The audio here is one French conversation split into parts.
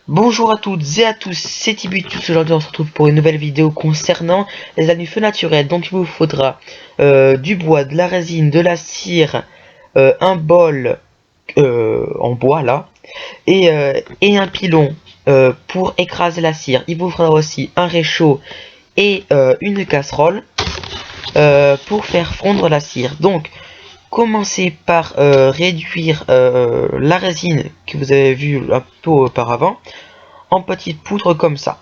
Bonjour à toutes et à tous, c'est Tibutus. Aujourd'hui on se retrouve pour une nouvelle vidéo concernant les allumes feu naturels. Donc il vous faudra du bois, de la résine, de la cire, un bol en bois là, et un pilon pour écraser la cire. Il vous faudra aussi un réchaud et une casserole pour faire fondre la cire. Donc commencez par réduire la résine que vous avez vu un peu auparavant en petites poudres comme ça.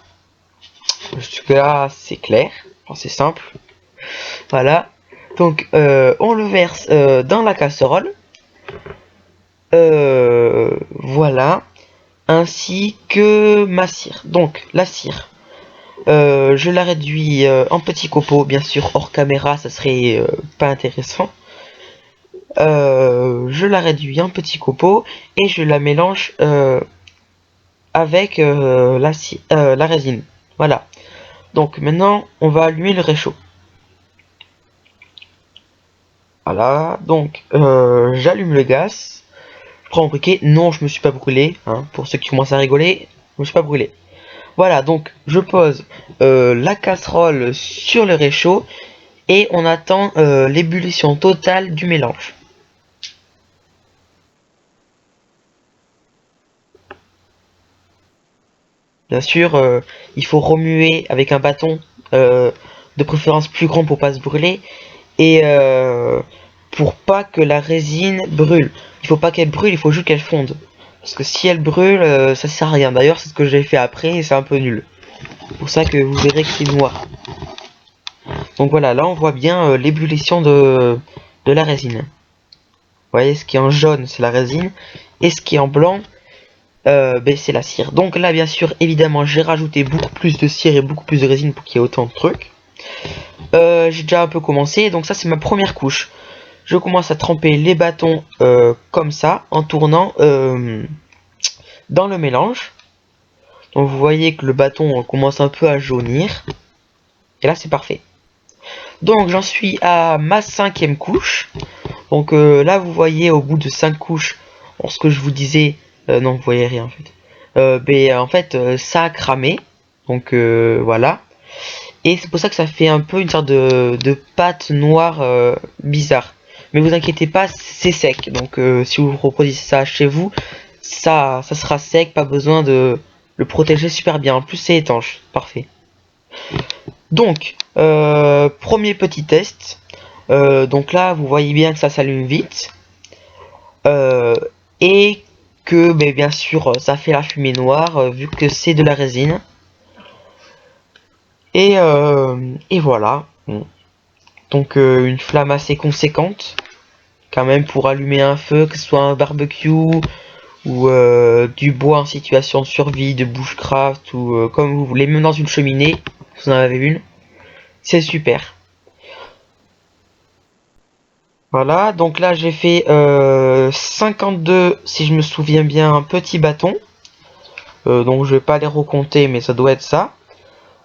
Jusque là c'est clair, enfin, c'est simple. Voilà. Donc on le verse dans la casserole. Voilà. Ainsi que ma cire. Donc la cire. Je la réduis en petits copeaux, bien sûr hors caméra, ça serait pas intéressant. Je la réduis en petits copeaux et je la mélange avec la résine. Voilà. Donc maintenant on va allumer le réchaud. Voilà, donc j'allume le gaz. Je prends mon briquet. Non, je me suis pas brûlé. Hein, pour ceux qui commencent à rigoler, je me suis pas brûlé. Voilà, donc je pose la casserole sur le réchaud et on attend l'ébullition totale du mélange. Bien sûr, il faut remuer avec un bâton, de préférence plus grand pour pas se brûler, et pour pas que la résine brûle. Il faut pas qu'elle brûle, il faut juste qu'elle fonde. Parce que si elle brûle, ça sert à rien. D'ailleurs, c'est ce que j'ai fait après et c'est un peu nul. C'est pour ça que vous verrez que c'est noir. Donc voilà, là on voit bien l'ébullition de la résine. Vous voyez, ce qui est en jaune, c'est la résine. Et ce qui est en blanc, ben, c'est la cire. Donc là, bien sûr, évidemment, j'ai rajouté beaucoup plus de cire et beaucoup plus de résine pour qu'il y ait autant de trucs. J'ai déjà un peu commencé, donc ça c'est ma première couche. Je commence à tremper les bâtons comme ça, en tournant dans le mélange. Donc vous voyez que le bâton commence un peu à jaunir. Et là c'est parfait. Donc j'en suis à ma 5e couche. Donc là vous voyez au bout de 5 couches, ce que je vous disais, non vous voyez rien en fait. En fait ça a cramé. Donc voilà. Et c'est pour ça que ça fait un peu une sorte de pâte noire bizarre. Mais vous inquiétez pas, c'est sec. Donc si vous reproduisez ça chez vous, ça sera sec, pas besoin de le protéger super bien. En plus c'est étanche, parfait. Donc, premier petit test. Donc là, vous voyez bien que ça s'allume vite. Et que, bien sûr, ça fait la fumée noire, vu que c'est de la résine. Et voilà. Donc une flamme assez conséquente. Quand même pour allumer un feu, que ce soit un barbecue ou du bois en situation de survie, de bushcraft ou comme vous voulez, même dans une cheminée, vous en avez une. C'est super. Voilà, donc là j'ai fait 52, si je me souviens bien, petits bâtons. Donc je vais pas les recompter, mais ça doit être ça.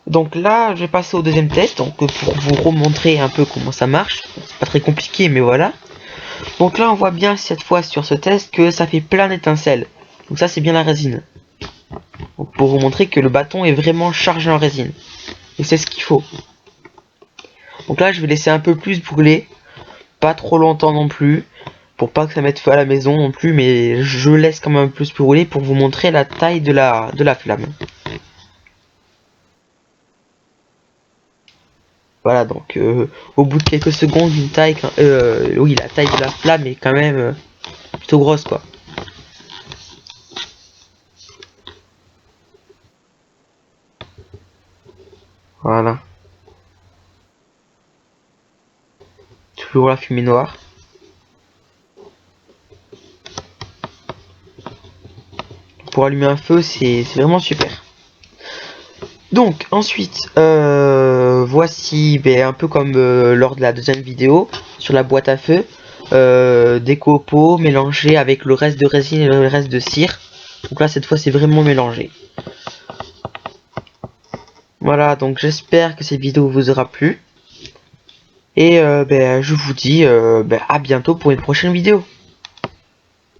Donc là, je vais passer au deuxième test, donc pour vous remontrer un peu comment ça marche. C'est pas très compliqué, mais voilà. Donc là, on voit bien cette fois sur ce test que ça fait plein d'étincelles. Donc ça, c'est bien la résine. Donc pour vous montrer que le bâton est vraiment chargé en résine. Et c'est ce qu'il faut. Donc là, je vais laisser un peu plus brûler. Pas trop longtemps non plus. Pour pas que ça mette feu à la maison non plus. Mais je laisse quand même un peu plus brûler pour vous montrer la taille de la flamme. Voilà, donc au bout de quelques secondes, oui, la taille de la flamme est quand même plutôt grosse, quoi. Voilà. Toujours la fumée noire. Pour allumer un feu, c'est vraiment super. Donc ensuite, voici un peu comme lors de la deuxième vidéo sur la boîte à feu, des copeaux mélangés avec le reste de résine et le reste de cire. Donc là cette fois c'est vraiment mélangé. Voilà, donc j'espère que cette vidéo vous aura plu. Et je vous dis à bientôt pour une prochaine vidéo.